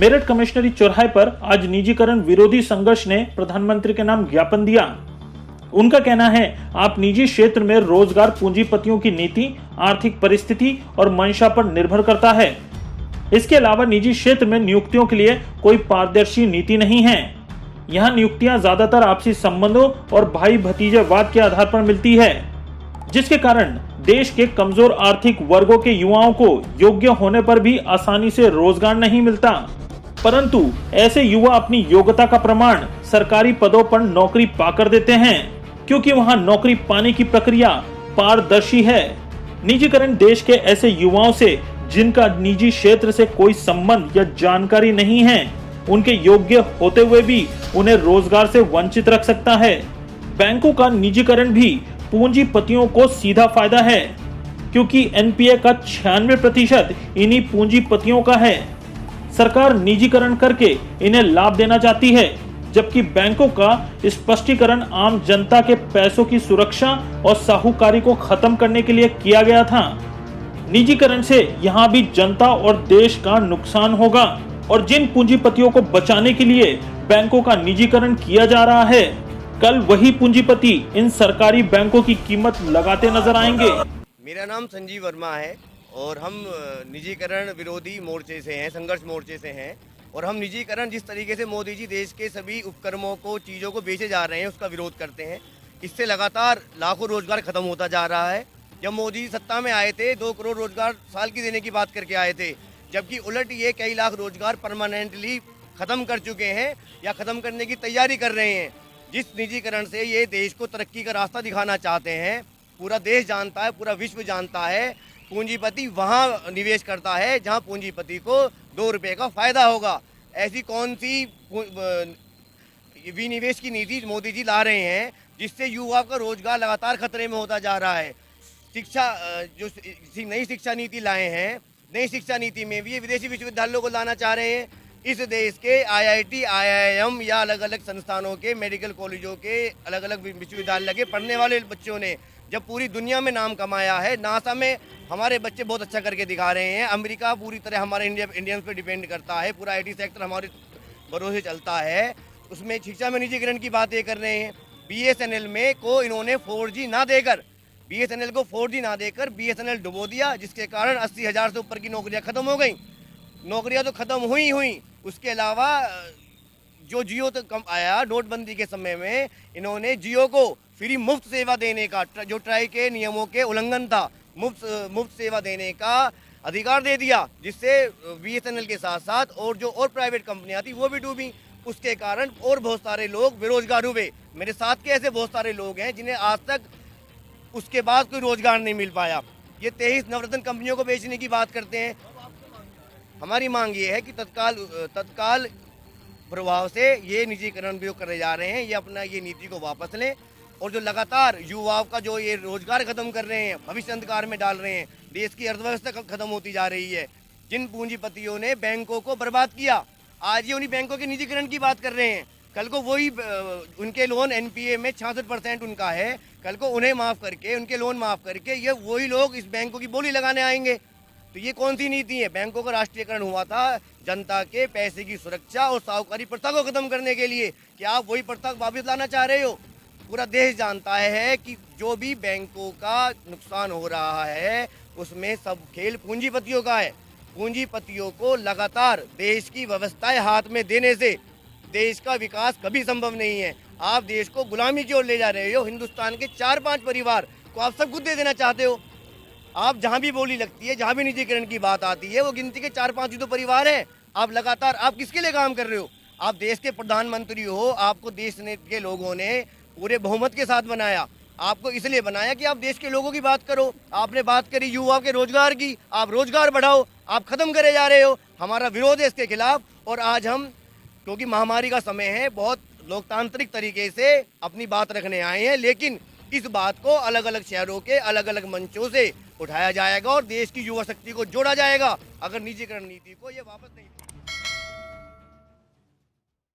मेरठ कमिश्नरी चौराहे पर आज निजीकरण विरोधी संघर्ष ने प्रधानमंत्री के नाम ज्ञापन दिया। उनका कहना है, आप निजी क्षेत्र में रोजगार पूंजीपतियों की नीति, आर्थिक परिस्थिति और मंशा पर निर्भर करता है। इसके अलावा निजी क्षेत्र में नियुक्तियों के लिए कोई पारदर्शी नीति नहीं है। यहाँ नियुक्तियां ज्यादातर आपसी संबंधों और भाई भतीजेवाद के आधार पर मिलती है, जिसके कारण देश के कमजोर आर्थिक वर्गों के युवाओं को योग्य होने पर भी आसानी से रोजगार नहीं मिलता। परंतु ऐसे युवा अपनी योग्यता का प्रमाण सरकारी पदों पर नौकरी पाकर देते हैं, क्योंकि वहां नौकरी पाने की प्रक्रिया पारदर्शी है। निजीकरण देश के ऐसे युवाओं से जिनका निजी क्षेत्र से कोई संबंध या जानकारी नहीं है, उनके योग्य होते हुए भी उन्हें रोजगार से वंचित रख सकता है। बैंकों का निजीकरण भी पूंजीपतियों को सीधा फायदा है, क्योंकि एनपीए का 96% इन्हीं पूंजीपतियों का है। सरकार निजीकरण करके इन्हें लाभ देना चाहती है, जबकि बैंकों का स्पष्टीकरण आम जनता के पैसों की सुरक्षा और साहूकारी को खत्म करने के लिए किया गया था। निजीकरण से यहाँ भी जनता और देश का नुकसान होगा, और जिन पूंजीपतियों को बचाने के लिए बैंकों का निजीकरण किया जा रहा है, कल वही पूंजीपति इन सरकारी बैंकों की कीमत लगाते नजर आएंगे। मेरा नाम संजीव वर्मा है और हम निजीकरण विरोधी मोर्चे से हैं, संघर्ष मोर्चे से हैं। और हम निजीकरण जिस तरीके से मोदी जी देश के सभी उपक्रमों को, चीज़ों को बेचे जा रहे हैं, उसका विरोध करते हैं। इससे लगातार लाखों रोजगार खत्म होता जा रहा है। जब मोदी सत्ता में आए थे 2 करोड़ रोजगार साल की देने की बात करके आए थे, जबकि उलट ये कई लाख रोजगार परमानेंटली खत्म कर चुके हैं या खत्म करने की तैयारी कर रहे हैं। जिस निजीकरण से ये देश को तरक्की का रास्ता दिखाना चाहते हैं, पूरा देश जानता है, पूरा विश्व जानता है, पूंजीपति वहाँ निवेश करता है जहाँ पूंजीपति को 2 रुपये का फायदा होगा। ऐसी कौन सी विनिवेश की नीति मोदी जी ला रहे हैं जिससे युवा का रोजगार लगातार खतरे में होता जा रहा है। शिक्षा, जो नई शिक्षा नीति लाए हैं, नई शिक्षा नीति में भी ये विदेशी विश्वविद्यालयों को लाना चाह रहे हैं। इस देश के आईआईटी, आईआईएम या अलग अलग संस्थानों के, मेडिकल कॉलेजों के, अलग अलग विश्वविद्यालय के पढ़ने वाले बच्चों ने जब पूरी दुनिया में नाम कमाया है, नासा में हमारे बच्चे बहुत अच्छा करके दिखा रहे हैं। अमेरिका पूरी तरह हमारे इंडियंस पे डिपेंड करता है, पूरा आईटी सेक्टर हमारे भरोसे चलता है। उसमें शिक्षा में निजीकरण की बात ये कर रहे हैं। बीएसएनएल में को इन्होंने 4G ना देकर, बीएसएनएल को 4G ना देकर बीएसएनएल डुबो दिया, जिसके कारण 80,000 से ऊपर की नौकरियां खत्म हो गई। नौकरियां तो खत्म हुई। उसके अलावा जो जियो तक कम आया नोटबंदी के समय में, इन्होंने जियो को फ्री मुफ्त सेवा देने का, जो ट्राई के नियमों के उल्लंघन था, मुफ्त सेवा देने का अधिकार दे दिया, जिससे बीएसएनएल के साथ साथ और प्राइवेट कंपनियां थी वो भी डूबी। उसके कारण और बहुत सारे लोग बेरोजगार हुए। मेरे साथ के ऐसे बहुत सारे लोग हैं जिन्हें आज तक उसके बाद कोई रोजगार नहीं मिल पाया। ये 23 नवरत्न कंपनियों को बेचने की बात करते हैं। हमारी मांग ये है कि तत्काल प्रभाव से ये निजीकरण भी करे जा रहे हैं, ये अपना ये नीति को वापस लें। और जो लगातार युवाओं का जो ये रोजगार खत्म कर रहे हैं, भविष्य अंधकार में डाल रहे हैं, देश की अर्थव्यवस्था खत्म होती जा रही है। जिन पूंजीपतियों ने बैंकों को बर्बाद किया, आज ये उन्हीं बैंकों के निजीकरण की बात कर रहे हैं। कल को वही उनके लोन एनपीए में 66% उनका है, कल को उन्हें माफ़ करके, उनके लोन माफ़ करके ये वही लोग इस बैंकों की बोली लगाने आएंगे। तो ये कौन सी नीति है? बैंकों का राष्ट्रीयकरण हुआ था जनता के पैसे की सुरक्षा और साहूकारी प्रथा को खत्म करने के लिए। क्या आप वही प्रथा वापस लाना चाह रहे हो? पूरा देश जानता है कि जो भी बैंकों का नुकसान हो रहा है, उसमें सब खेल पूंजीपतियों का है। पूंजीपतियों को लगातार देश की व्यवस्थाएं हाथ में देने से देश का विकास कभी संभव नहीं है। आप देश को गुलामी की ओर ले जा रहे हो। हिंदुस्तान के 4-5 परिवार को आप सब कुछ दे देना चाहते हो। आप जहां भी बोली लगती है, जहां भी निजीकरण की बात आती है, वो गिनती के 4-5 ही तो परिवार हैं। आप लगातार, आप किसके लिए काम कर रहे हो? आप देश के प्रधानमंत्री हो, आपको देश के लोगों ने पूरे बहुमत के साथ बनाया। आपको इसलिए बनाया कि आप देश के लोगों की बात करो। आपने बात करी युवाओं के रोजगार की, आप रोजगार बढ़ाओ, आप खत्म करे जा रहे हो। हमारा विरोध है इसके खिलाफ। और आज हम, क्योंकि महामारी का समय है, बहुत लोकतांत्रिक तरीके से अपनी बात रखने आए हैं, लेकिन इस बात को अलग अलग शहरों के अलग अलग मंचों से उठाया जाएगा और देश की युवा शक्ति को जोड़ा जाएगा। अगर निजीकरण नीति को ये वापस नहीं